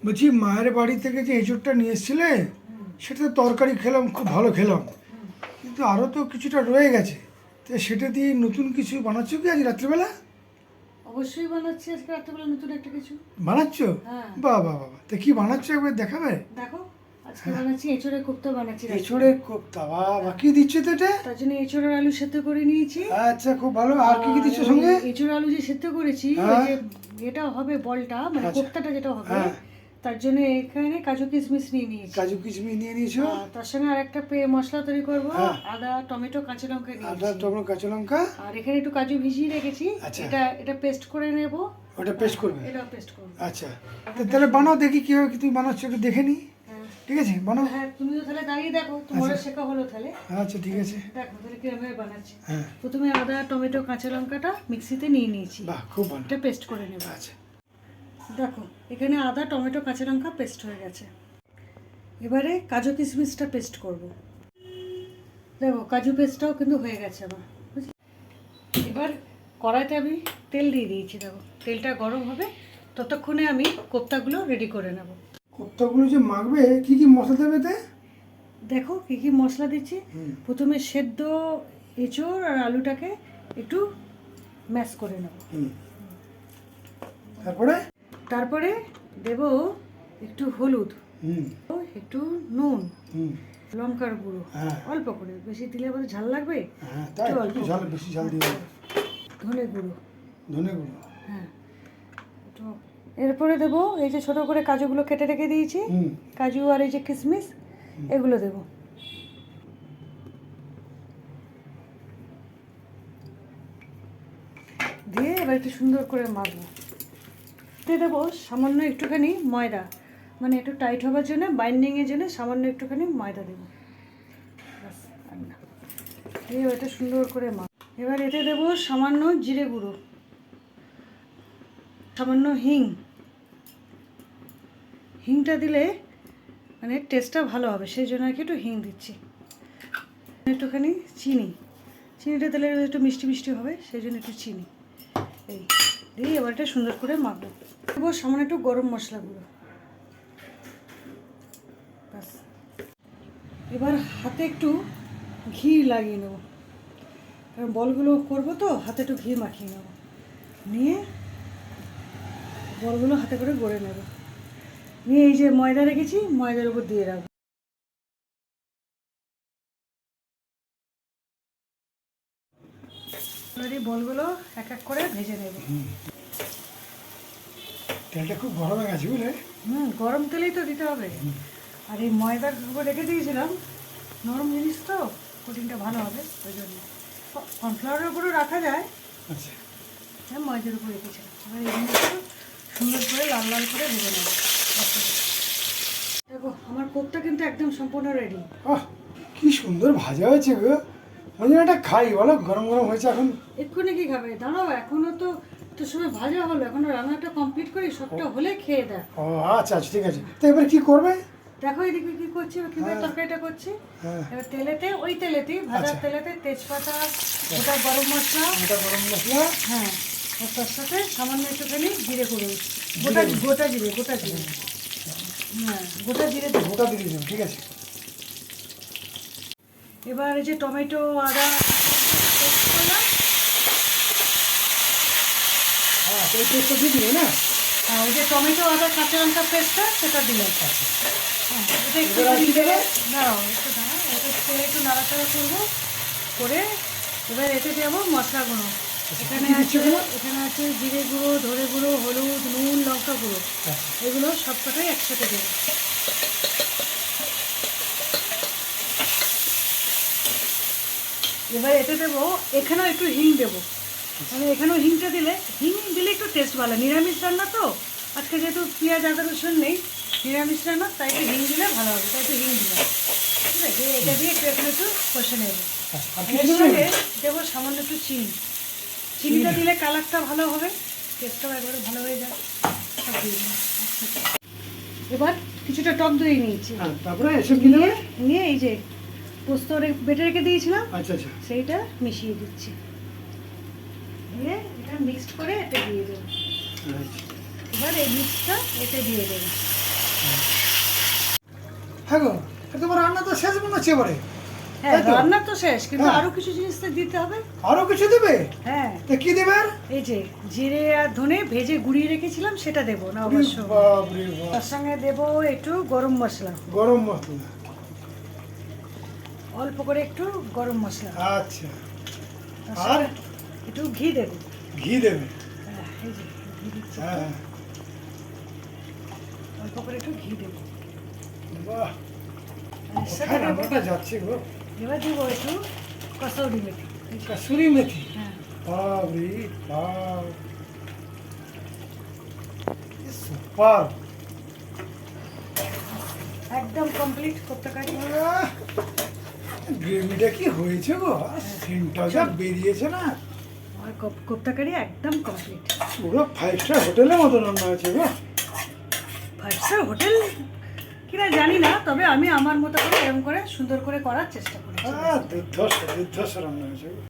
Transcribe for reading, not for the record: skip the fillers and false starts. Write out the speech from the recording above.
বলছি মায়ের বাড়ি থেকে যে এঁচোড়টা নিয়ে এসেছিলে সেটা তো তরকারি খেলাম, খুব ভালো খেলাম, কিন্তু আরও তো কিছুটা রয়ে গেছে। তো সেটা দিয়ে নতুন কিছু বানাচ্ছ কি আজ রাত্রিবেলা? অবশ্যই বানাচ্ছি আজকে রাত্রেবেলা নতুন একটা কিছু। বানাচ্ছ? হ্যাঁ। বাহ বাহ বাহ, তা কি বানাচ্ছ একবার দেখাবে? দেখো আজকে বানাচ্ছি এঁচড়ের কোপ্তা বানাচ্ছি। এঁচোড়ের কোপ্তা, বাহ বাহ, কি দিচ্ছ তো এটা? তার জন্য এঁচড়ের আলু সেদ্ধ করে নিয়েছি। আচ্ছা, খুব ভালো। আর কি কি দিচ্ছ সঙ্গে? এঁচড় আলু যে সেদ্ধ করেছি, হ্যাঁ। ওই যে এটা হবে বলটা, মানে আচ্ছা। কোপ্তাটা যেটা হবে, হ্যাঁ। তার জন্য এখানে কাজু কিশমিশ নিয়ে নিয়েছি। কাজু কিশমিশ নিয়ে নিয়েছো? তার সঙ্গে আর একটা মশলা তৈরি করবো। হ্যাঁ। আদা, টমেটো, কাঁচা লঙ্কা আদা, নিয়েছি। টমেটো, কাঁচা লঙ্কা। আর এখানে একটু কাজু ভিজিয়ে রেখেছি। আচ্ছা। এটা পেস্ট করে নেব। ওটা পেস্ট করবে? এটা পেস্ট করব। আচ্ছা, তাহলে বানাও দেখি কিভাবে কি তুমি বানাচ্ছো, একটু দেখে নি। হ্যাঁ। ঠিক আছে, বানাও। হ্যাঁ, তুমি তো তাহলে দাঁড়িয়ে দেখো, তোমারও শেখা হলো তাহলে। আচ্ছা, ঠিক আছে। দেখো তাহলে কিভাবে বানাচ্ছি। হ্যাঁ। প্রথমে আদা, টমেটো, কাঁচা লঙ্কাটা মিক্সিতে নিয়ে নিয়েছি। বাহ, খুব ভালো। এটা পেস্ট করে নেব। আচ্ছা। দেখো এখানে আদা, টমেটো, কাঁচা লঙ্কা পেস্ট হয়ে গেছে। এবারে কাজু কিশমিশটা পেস্ট করব। দেখো কাজু পেস্টটাও কিন্তু হয়ে গেছে আমার, বুঝলি? এবার কড়াইতে আমি তেল দিয়ে দিয়েছি। দেখো তেলটা গরম হবে, ততক্ষণে আমি কোপ্তাগুলো রেডি করে নেব। কোপ্তাগুলো যে মাখবে, কি কি মশলা দেবে এতে? দেখো কী কী মশলা দিচ্ছি। প্রথমে সেদ্ধ এঁচড় আর আলুটাকে একটু ম্যাশ করে নেব। তারপরে দেব একটু হলুদ, একটু নুন, লঙ্কার গুঁড়ো, অল্প করে, বেশি দিলে আবার ঝাল লাগবে। একটু অল্প বেশি ঝাল দিও। ধনে গুঁড়ো, ধনে গুঁড়ো। হ্যাঁ একটু। এরপরে দেবো এই যে ছোটো করে কাজুগুলো কেটে রেখে দিয়েছি, কাজু আর এই যে কিশমিশ, এগুলো দেবো। দিয়ে এবার একটু সুন্দর করে মাখবো। দিয়ে দেবো সামান্য একটুখানি ময়দা, মানে একটু টাইট হবার জন্য, বাইন্ডিংয়ের জন্য সামান্য একটুখানি ময়দা দেবো। ব্যাস, আর না। দিয়ে এটা সুন্দর করে মাখ। এবার এতে দেবো সামান্য জিরে গুঁড়ো, সামান্য হিংটা দিলে মানে টেস্টটা ভালো হবে, সেই জন্য আর কি একটু হিং দিচ্ছি। একটুখানি চিনিটা দিলে একটু মিষ্টি মিষ্টি হবে, সেই জন্য একটু চিনি এই দিয়ে এবার এটা সুন্দর করে মাখবো। দেবো সামান্য একটু গরম মশলা গুঁড়ো। ব্যাস, এবার হাতে একটু ঘি লাগিয়ে নেবো, কারণ বলগুলো করবো তো, হাতে একটু ঘি মাখিয়ে নেবো, নিয়ে বলগুলো হাতে করে গড়ে নেব। নিয়ে এই যে ময়দা রেখেছি, ময়দার উপর দিয়ে রাখবো। এবার এই বলগুলো এক এক করে ভেজে নেব। তেলটা খুব গরম হয়ে গেছে, বুঝলে? গরম তেলেই তো দিতে হবে। আর এই ময়দার উপর রেখে দিয়েছিলাম, নরম জিনিস তো, কোটিংটা ভালো হবে ওই জন্য। কর্নফ্লাওয়ারের উপরও রাখা যায়। আচ্ছা। হ্যাঁ, ময়দার উপর রেখেছিলাম। এবার এই জিনিসটা সুন্দর করে লাল লাল করে ভেজে নেব। দেখো আমার কোপ্তা কিন্তু একদম সম্পূর্ণ রেডি। কি সুন্দর ভাজা হয়েছে গো, ওই জন্য একটা খাই, বলো? গরম গরম হয়েছে এখন। এক্ষুনি কি খাবে? দাঁড়াও, এখনো তো একটু সময় ভাজা হলো, এখনো রান্নাটা কমপ্লিট করি, সবটা হলে খেয়ে দেয়। ও আচ্ছা আচ্ছা, ঠিক আছে। তো এবার কি করবে? দেখো এদিকে কি করছি, কিভাবে তরকারিটা করছি। এবার ওই তেলেতেই, ভাজার তেলেতে তেজপাতা, গোটা গরম মশলা, হ্যাঁ, আর তার সাথে সামান্য একটুখানি জিরে গুঁড়ো, গোটা জিরে, হ্যাঁ গোটা জিরে দেবো। গোটা দিয়ে দেবো, ঠিক আছে। এবার এই যে টমেটো, আদা পেস্ট করলাম, হ্যাঁ, তো এই পেস্টটা দিয়ে দিলে না? আর ওই যে টমেটো, আদা, কাঁচা লঙ্কা পেস্টটা, সেটা দিলাম। হ্যাঁ, এটা একটু দাঁড়াও, এটা তেলে একটু নাড়াচাড়া করবো করে, এবার এতে দেবো মশলাগুলো। এখানে আছে জিরে গুঁড়ো, ধনে গুঁড়ো, হলুদ, নুন, লঙ্কা গুঁড়ো, এগুলো সবকটাই একসাথে দেবো। এবার এতে দেবো, এখানেও একটু হিং দেবো, মানে এখানেও হিংটা দিলে একটু টেস্ট ভালো। নিরামিষ রান্না তো আজকে, যেহেতু পেঁয়াজ আদা রসুন নেই, নিরামিষ রান্না, তাই একটু হিং দিলে ভালো হবে, তাই একটু হিং দিলাম। ঠিক আছে, এটা দিয়ে একটু কষে নেব। এর সঙ্গে দেবো সামান্য একটু চিনিটা দিলে কালারটা ভালো হবে, টেস্টটাও একবারে ভালো হয়ে যায়। সব দিয়ে দিলাম। এবার কিছুটা টক দই নিয়েছি, তারপরে নিয়ে এই যে পোস্ত বেটে রেখে দিয়েছিলাম, আচ্ছা আচ্ছা, সেইটা মিশিয়ে দিচ্ছি, দিয়ে এটা মিক্সড করে এতে দিয়ে দেবো। এবার এই মিক্সটা এতে দিয়ে দেবো। হ্যাঁ গো, তোমার রান্না তো শেষ মনে হচ্ছে এবারে। হ্যাঁ, তাই তো? রান্না তো শেষ, কিন্তু হ্যাঁ। আরো কিছু জিনিস তো দিতে হবে। আরো কিছু দেবে? হ্যাঁ, তা কি দেবে আর? এই যে জিরে আর ধনে ভেজে গুঁড়িয়ে রেখেছিলাম, সেটা দেবো না অবশ্য। বাপরে বাপ, তার সঙ্গে দেবো একটু গরম মশলা, গরম মশলা। অল্প করে একটু গরম মশলা। আচ্ছা, তার আর সঙ্গে একটু ঘি দেবো। ঘি দেবে? হ্যাঁ, এই যে ঘি দিচ্ছি, হ্যাঁ, অল্প করে একটু ঘি দেবো। বাহ, আর এর সাথে কোথায় দেবো, রান্নাটা যাচ্ছে গো। এবার দেবো একটু কসৌরি মেথি। কাসুরি মেথি। হ্যাঁ, বাপরে বাপ, সুপার। একদম কমপ্লিট কোপ্তাকারি। গ্রেভিটা কি হয়েছে গো, সেন্টটা যা বেরিয়েছে না, আর কোপ্তাকারি একদম কমপ্লিট। পুরো 5 স্টার হোটেলের মতো রান্না হয়েছে গো। 5 স্টার হোটেল কিনা জানি না, তবে আমি আমার মতো করে এরকম করে সুন্দর করে করার চেষ্টা করি। দুর্ধর্ষ দুর্ধর্ষ রান্না হয়েছে গো।